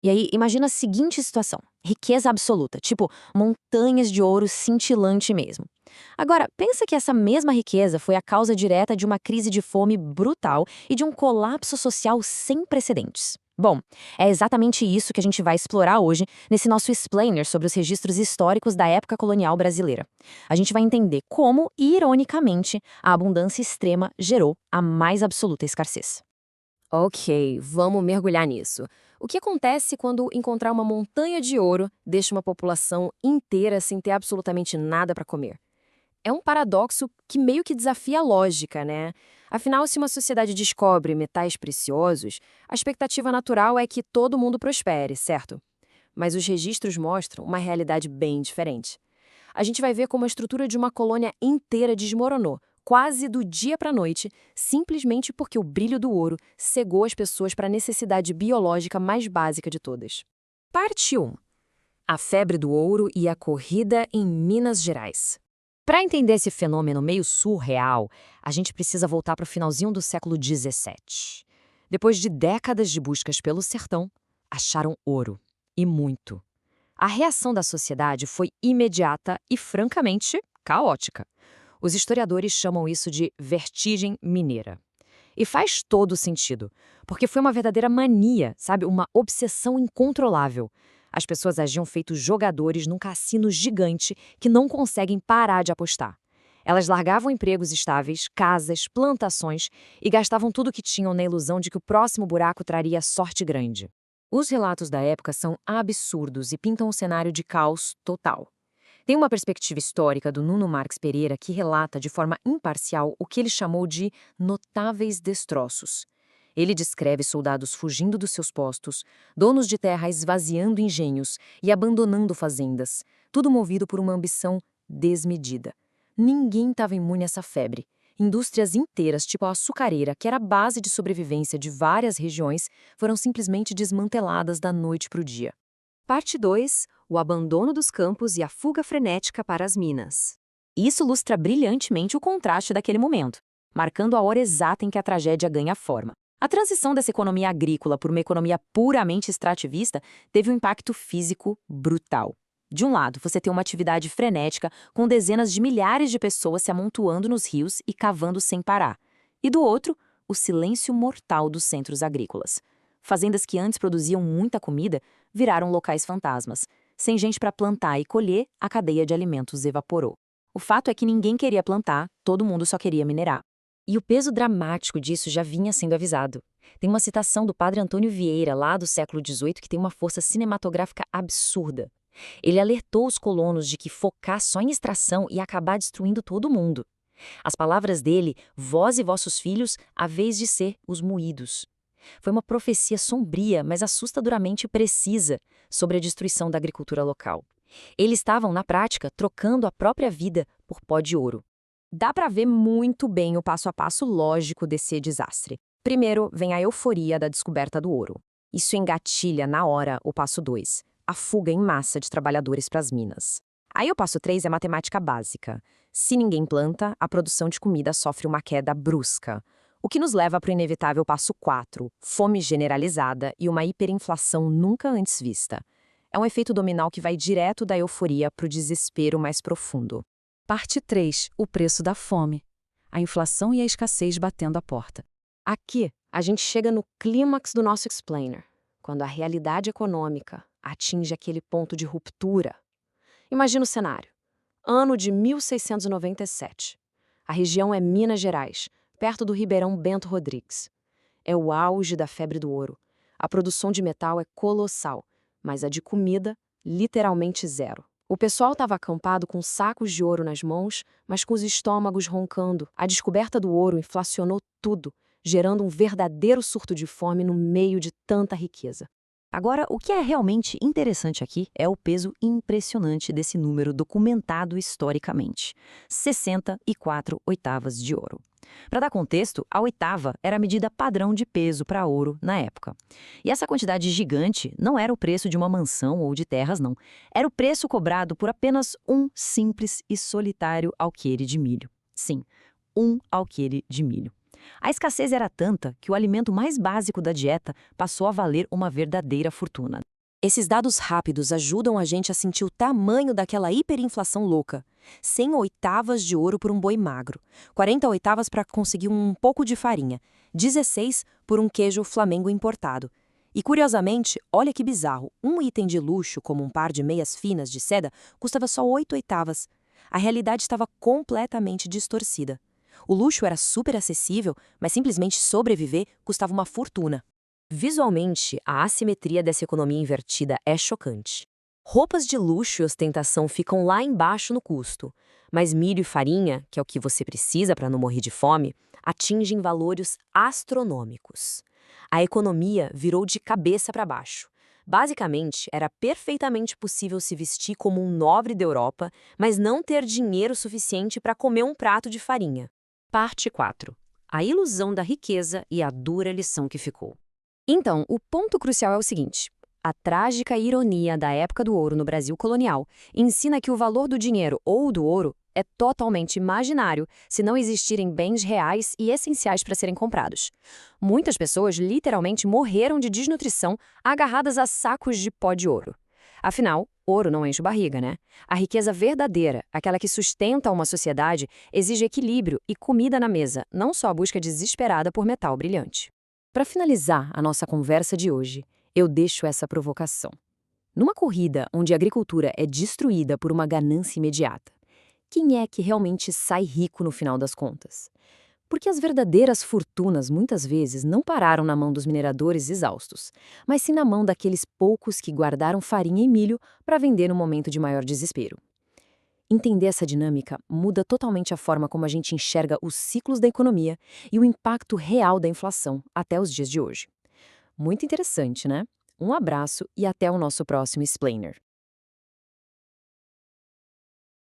E aí, imagina a seguinte situação: riqueza absoluta, tipo montanhas de ouro cintilante mesmo. Agora, pensa que essa mesma riqueza foi a causa direta de uma crise de fome brutal e de um colapso social sem precedentes. Bom, é exatamente isso que a gente vai explorar hoje nesse nosso explainer sobre os registros históricos da época colonial brasileira. A gente vai entender como, ironicamente, a abundância extrema gerou a mais absoluta escassez. Ok, vamos mergulhar nisso. O que acontece quando encontrar uma montanha de ouro deixa uma população inteira sem ter absolutamente nada para comer? É um paradoxo que meio que desafia a lógica, né? Afinal, se uma sociedade descobre metais preciosos, a expectativa natural é que todo mundo prospere, certo? Mas os registros mostram uma realidade bem diferente. A gente vai ver como a estrutura de uma colônia inteira desmoronou, quase do dia para a noite, simplesmente porque o brilho do ouro cegou as pessoas para a necessidade biológica mais básica de todas. Parte 1. A febre do ouro e a corrida em Minas Gerais. Para entender esse fenômeno meio surreal, a gente precisa voltar para o finalzinho do século XVII. Depois de décadas de buscas pelo sertão, acharam ouro. E muito. A reação da sociedade foi imediata e, francamente, caótica. Os historiadores chamam isso de vertigem mineira. E faz todo sentido, porque foi uma verdadeira mania, sabe? Uma obsessão incontrolável. As pessoas agiam feitos jogadores num cassino gigante que não conseguem parar de apostar. Elas largavam empregos estáveis, casas, plantações e gastavam tudo o que tinham na ilusão de que o próximo buraco traria sorte grande. Os relatos da época são absurdos e pintam um cenário de caos total. Tem uma perspectiva histórica do Nuno Marques Pereira que relata de forma imparcial o que ele chamou de notáveis destroços. Ele descreve soldados fugindo dos seus postos, donos de terra esvaziando engenhos e abandonando fazendas, tudo movido por uma ambição desmedida. Ninguém estava imune a essa febre. Indústrias inteiras, tipo a açucareira, que era a base de sobrevivência de várias regiões, foram simplesmente desmanteladas da noite para o dia. Parte 2. O abandono dos campos e a fuga frenética para as minas. Isso ilustra brilhantemente o contraste daquele momento, marcando a hora exata em que a tragédia ganha forma. A transição dessa economia agrícola por uma economia puramente extrativista teve um impacto físico brutal. De um lado, você tem uma atividade frenética com dezenas de milhares de pessoas se amontoando nos rios e cavando sem parar. E do outro, o silêncio mortal dos centros agrícolas. Fazendas que antes produziam muita comida viraram locais fantasmas. Sem gente para plantar e colher, a cadeia de alimentos evaporou. O fato é que ninguém queria plantar, todo mundo só queria minerar. E o peso dramático disso já vinha sendo avisado. Tem uma citação do padre Antônio Vieira, lá do século XVIII, que tem uma força cinematográfica absurda. Ele alertou os colonos de que focar só em extração ia acabar destruindo todo mundo. As palavras dele, vós e vossos filhos, a vez de ser os moídos. Foi uma profecia sombria, mas assustadoramente precisa, sobre a destruição da agricultura local. Eles estavam, na prática, trocando a própria vida por pó de ouro. Dá para ver muito bem o passo a passo lógico desse desastre. Primeiro, vem a euforia da descoberta do ouro. Isso engatilha, na hora, o passo 2, a fuga em massa de trabalhadores para as minas. Aí o passo 3 é matemática básica. Se ninguém planta, a produção de comida sofre uma queda brusca. O que nos leva para o inevitável passo 4, fome generalizada e uma hiperinflação nunca antes vista. É um efeito dominó que vai direto da euforia para o desespero mais profundo. Parte 3, o preço da fome. A inflação e a escassez batendo a porta. Aqui, a gente chega no clímax do nosso explainer, quando a realidade econômica atinge aquele ponto de ruptura. Imagina o cenário. Ano de 1697. A região é Minas Gerais, perto do Ribeirão Bento Rodrigues. É o auge da febre do ouro. A produção de metal é colossal, mas a de comida, literalmente zero. O pessoal estava acampado com sacos de ouro nas mãos, mas com os estômagos roncando. A descoberta do ouro inflacionou tudo, gerando um verdadeiro surto de fome no meio de tanta riqueza. Agora, o que é realmente interessante aqui é o peso impressionante desse número documentado historicamente: 64 oitavas de ouro. Para dar contexto, a oitava era a medida padrão de peso para ouro na época. E essa quantidade gigante não era o preço de uma mansão ou de terras, não. Era o preço cobrado por apenas um simples e solitário alqueire de milho. Sim, um alqueire de milho. A escassez era tanta que o alimento mais básico da dieta passou a valer uma verdadeira fortuna. Esses dados rápidos ajudam a gente a sentir o tamanho daquela hiperinflação louca. 100 oitavas de ouro por um boi magro, 40 oitavas para conseguir um pouco de farinha, 16 por um queijo Flamengo importado. E curiosamente, olha que bizarro, um item de luxo, como um par de meias finas de seda, custava só 8 oitavas. A realidade estava completamente distorcida. O luxo era super acessível, mas simplesmente sobreviver custava uma fortuna. Visualmente, a assimetria dessa economia invertida é chocante. Roupas de luxo e ostentação ficam lá embaixo no custo, mas milho e farinha, que é o que você precisa para não morrer de fome, atingem valores astronômicos. A economia virou de cabeça para baixo. Basicamente, era perfeitamente possível se vestir como um nobre da Europa, mas não ter dinheiro suficiente para comer um prato de farinha. Parte 4. A ilusão da riqueza e a dura lição que ficou. Então, o ponto crucial é o seguinte: a trágica ironia da época do ouro no Brasil colonial ensina que o valor do dinheiro ou do ouro é totalmente imaginário se não existirem bens reais e essenciais para serem comprados. Muitas pessoas literalmente morreram de desnutrição agarradas a sacos de pó de ouro. Afinal, ouro não enche barriga, né? A riqueza verdadeira, aquela que sustenta uma sociedade, exige equilíbrio e comida na mesa, não só a busca desesperada por metal brilhante. Para finalizar a nossa conversa de hoje, eu deixo essa provocação. Numa corrida onde a agricultura é destruída por uma ganância imediata, quem é que realmente sai rico no final das contas? Porque as verdadeiras fortunas muitas vezes não pararam na mão dos mineradores exaustos, mas sim na mão daqueles poucos que guardaram farinha e milho para vender no momento de maior desespero. Entender essa dinâmica muda totalmente a forma como a gente enxerga os ciclos da economia e o impacto real da inflação até os dias de hoje. Muito interessante, né? Um abraço e até o nosso próximo Explainer.